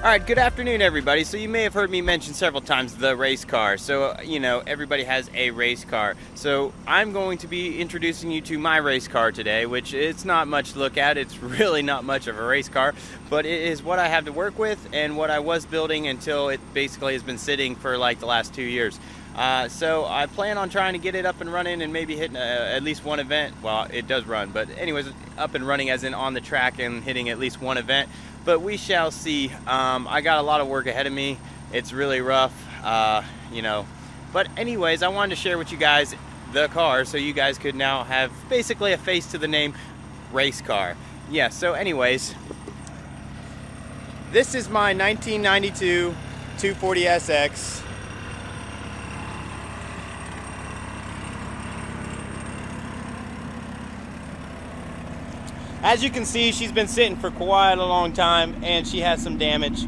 Alright, good afternoon everybody. So you may have heard me mention several times the race car. So, everybody has a race car. So I'm going to be introducing you to my race car today, which it's not much to look at. It's really not much of a race car, but it is what I have to work with and what I was building until it basically has been sitting for like the last 2 years. So I plan on trying to get it up and running and maybe hitting at least one event. Well, it does run, but anyways, up and running as in on the track and hitting at least one event. But we shall see. I got a lot of work ahead of me. It's really rough, But anyways, I wanted to share with you guys the car so you guys could now have basically a face to the name race car. Yeah, so anyways, this is my 1992 240SX. As you can see, she's been sitting for quite a long time and she has some damage.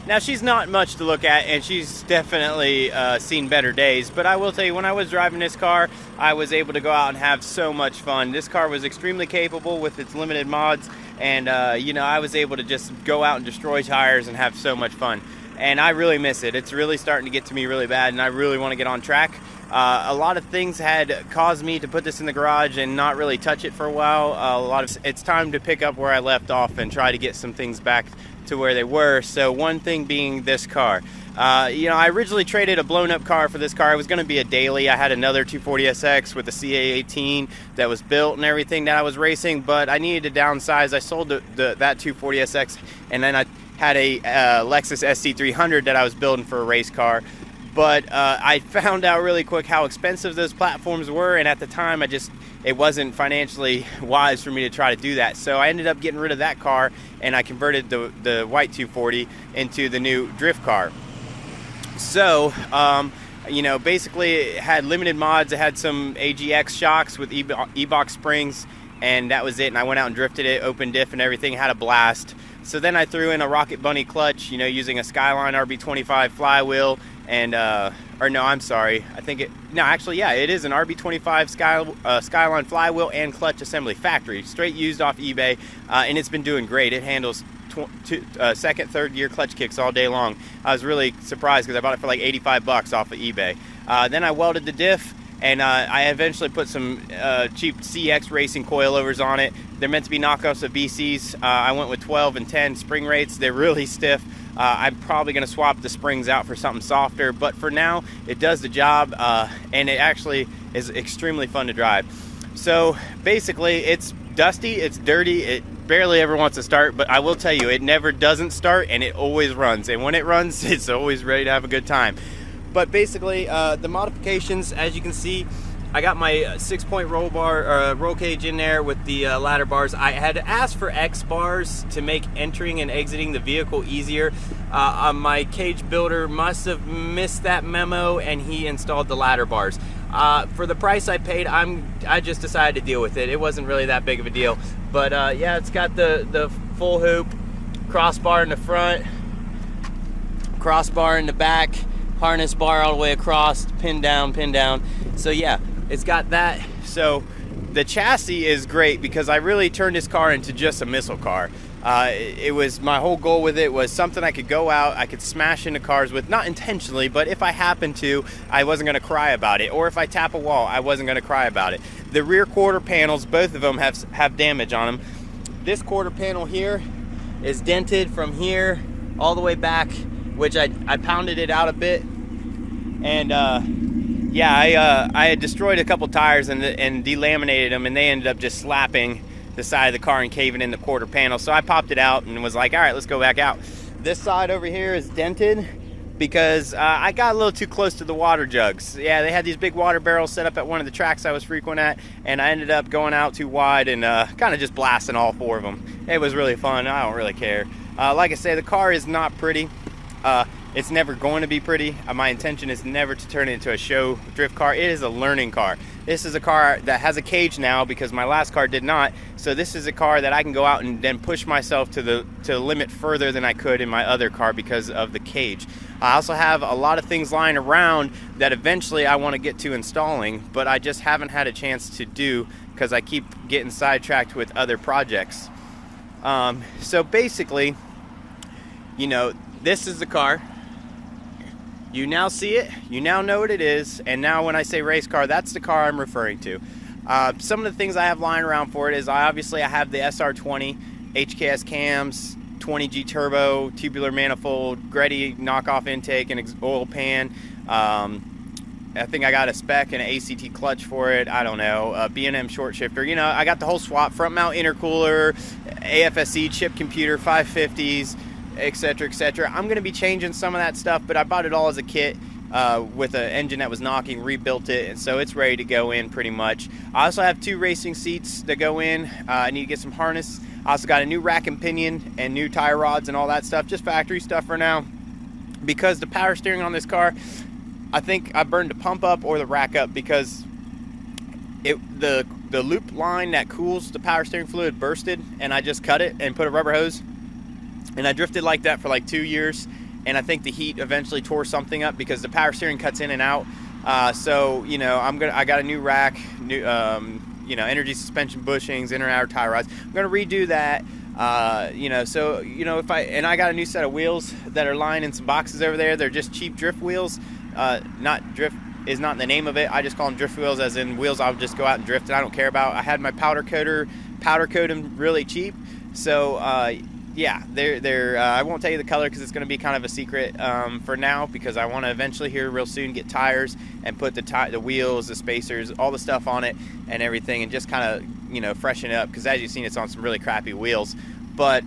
Now, she's not much to look at and she's definitely seen better days, but I will tell you, when I was driving this car, I was able to go out and have so much fun. This car was extremely capable with its limited mods, and I was able to just go out and destroy tires and have so much fun. And I really miss it. It's really starting to get to me really bad, and I really want to get on track. A lot of things had caused me to put this in the garage and not really touch it for a while. It's time to pick up where I left off and try to get some things back to where they were. So one thing being this car. I originally traded a blown up car for this car. It was going to be a daily. I had another 240SX with a CA18 that was built and everything that I was racing, but I needed to downsize. I sold that 240SX, and then I had a Lexus SC300 that I was building for a race car. But I found out really quick how expensive those platforms were, and at the time it wasn't financially wise for me to try to do that. So I ended up getting rid of that car, and I converted the white 240 into the new drift car. So basically it had limited mods. It had some AGX shocks with E-box springs, and that was it. And I went out and drifted it, open diff and everything, had a blast. So then I threw in a Rocket Bunny clutch, using a Skyline RB25 flywheel, and it is an RB25 Skyline flywheel and clutch assembly, factory, straight used off eBay, and it's been doing great. It handles second, third gear clutch kicks all day long. I was really surprised because I bought it for like 85 bucks off of eBay. Then I welded the diff, and I eventually put some cheap CX racing coilovers on it. They're meant to be knockoffs of BCs. I went with 12 and 10 spring rates. They're really stiff. I'm probably going to swap the springs out for something softer, but for now it does the job, and it actually is extremely fun to drive. So basically, it's dusty, it's dirty, it barely ever wants to start, but I will tell you, it never doesn't start, and it always runs, and when it runs, it's always ready to have a good time. But basically, the modifications, as you can see, I got my 6-point roll cage in there with the ladder bars. I had asked for X bars to make entering and exiting the vehicle easier. My cage builder must have missed that memo, and he installed the ladder bars. For the price I paid, I just decided to deal with it. It wasn't really that big of a deal. But yeah, it's got the full hoop, crossbar in the front, crossbar in the back, harness bar all the way across, pin down. So yeah, it's got that. So the chassis is great because I really turned this car into just a missile car. It was, my whole goal with it was something I could go out, I could smash into cars with, not intentionally, but if I happened to, I wasn't going to cry about it. Or if I tap a wall, I wasn't going to cry about it. The rear quarter panels, both of them have damage on them. This quarter panel here is dented from here all the way back, which I pounded it out a bit, and yeah, I had destroyed a couple tires and delaminated them, and they ended up just slapping the side of the car and caving in the quarter panel. So I popped it out and was like, all right, let's go back out. This side over here is dented because I got a little too close to the water jugs. Yeah, they had these big water barrels set up at one of the tracks I was frequent at, and I ended up going out too wide and kind of just blasting all 4 of them. It was really fun. I don't really care. Like I say, the car is not pretty. It's never going to be pretty. My intention is never to turn it into a show drift car. It is a learning car. This is a car that has a cage now because my last car did not. So this is a car that I can go out and then push myself to the limit further than I could in my other car because of the cage. I also have a lot of things lying around that eventually I want to get to installing, but I just haven't had a chance to do because I keep getting sidetracked with other projects. So basically, you know, this is the car. You now see it, you now know what it is, and now when I say race car, that's the car I'm referring to. Some of the things I have lying around for it is I have the SR20, HKS cams, 20G turbo, tubular manifold, Gretty knockoff intake, and oil pan. I think I got a spec and an ACT clutch for it. I don't know, a B&M short shifter. You know, I got the whole swap, front mount intercooler, AFSC chip computer, 550s, etc., etc. I'm going to be changing some of that stuff, but I bought it all as a kit with an engine that was knocking, rebuilt it, and so it's ready to go in pretty much. I also have 2 racing seats that go in. I need to get some harness. I also got a new rack and pinion and new tire rods and all that stuff, just factory stuff for now. Because the power steering on this car, I think I burned the pump up or the rack up because the loop line that cools the power steering fluid bursted, and I just cut it and put a rubber hose. And I drifted like that for like 2 years, and I think the heat eventually tore something up because the power steering cuts in and out. So you know, I got a new rack, new you know, energy suspension bushings, inner and outer tie rods. I'm gonna redo that. You know, so you know, I got a new set of wheels that are lying in some boxes over there. They're just cheap drift wheels. Not drift is not the name of it. I just call them drift wheels, as in wheels I'll just go out and drift and I don't care about. I had my powder coat them really cheap. So yeah, I won't tell you the color because it's going to be kind of a secret for now, because I want to eventually here real soon get tires and put the wheels, the spacers, all the stuff on it and everything, and just kind of, you know, freshen it up, because as you've seen, it's on some really crappy wheels. But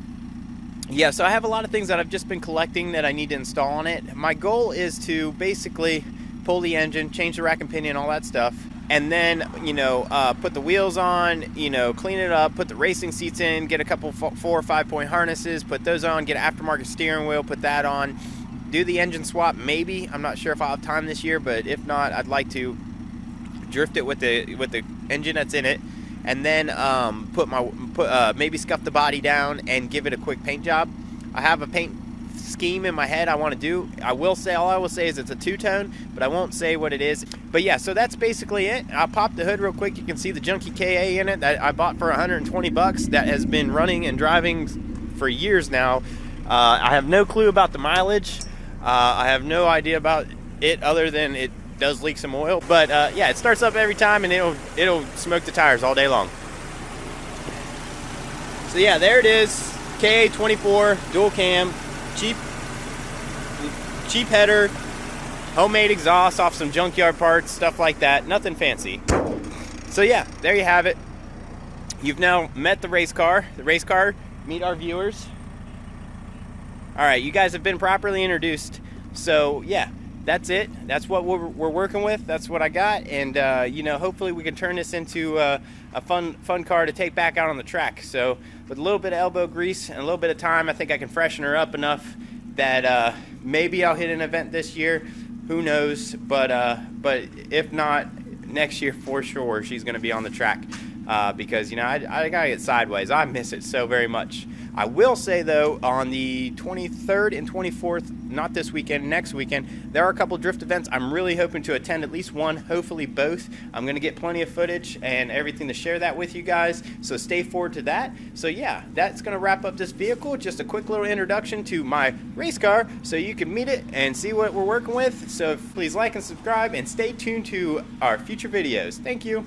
yeah, so I have a lot of things that I've just been collecting that I need to install on it. My goal is to basically pull the engine, change the rack and pinion, all that stuff, and then, you know, put the wheels on, you know, clean it up, put the racing seats in, get a couple 4 or 5 point harnesses, put those on, get an aftermarket steering wheel, put that on, do the engine swap maybe. I'm not sure if I'll have time this year, but if not, I'd like to drift it with the engine that's in it, and then maybe scuff the body down and give it a quick paint job. I have a paint scheme in my head I want to do. All I will say is it's a two-tone, but I won't say what it is. But yeah, so that's basically it. I'll pop the hood real quick. You can see the junky KA in it that I bought for 120 bucks that has been running and driving for years now. I have no clue about the mileage. I have no idea about it other than it does leak some oil. But yeah, it starts up every time and it'll smoke the tires all day long. So yeah, there it is. KA24 dual cam, cheap header, homemade exhaust off some junkyard parts, stuff like that. Nothing fancy. So yeah, there you have it. You've now met the race car. The race car, meet our viewers. All right, you guys have been properly introduced. So yeah, that's it. That's what we're working with. That's what I got. And you know, hopefully we can turn this into a fun car to take back out on the track. So with a little bit of elbow grease and a little bit of time, I think I can freshen her up enough that maybe I'll hit an event this year. Who knows? But if not, next year for sure she's going to be on the track, because you know, I gotta get sideways. I miss it so very much. I will say though, on the 23rd and 24th, not this weekend, next weekend, there are a couple drift events I'm really hoping to attend, at least one, hopefully both. I'm going to get plenty of footage and everything to share that with you guys, so stay forward to that. So yeah, that's going to wrap up this vehicle. Just a quick little introduction to my race car so you can meet it and see what we're working with. So please like and subscribe and stay tuned to our future videos. Thank you.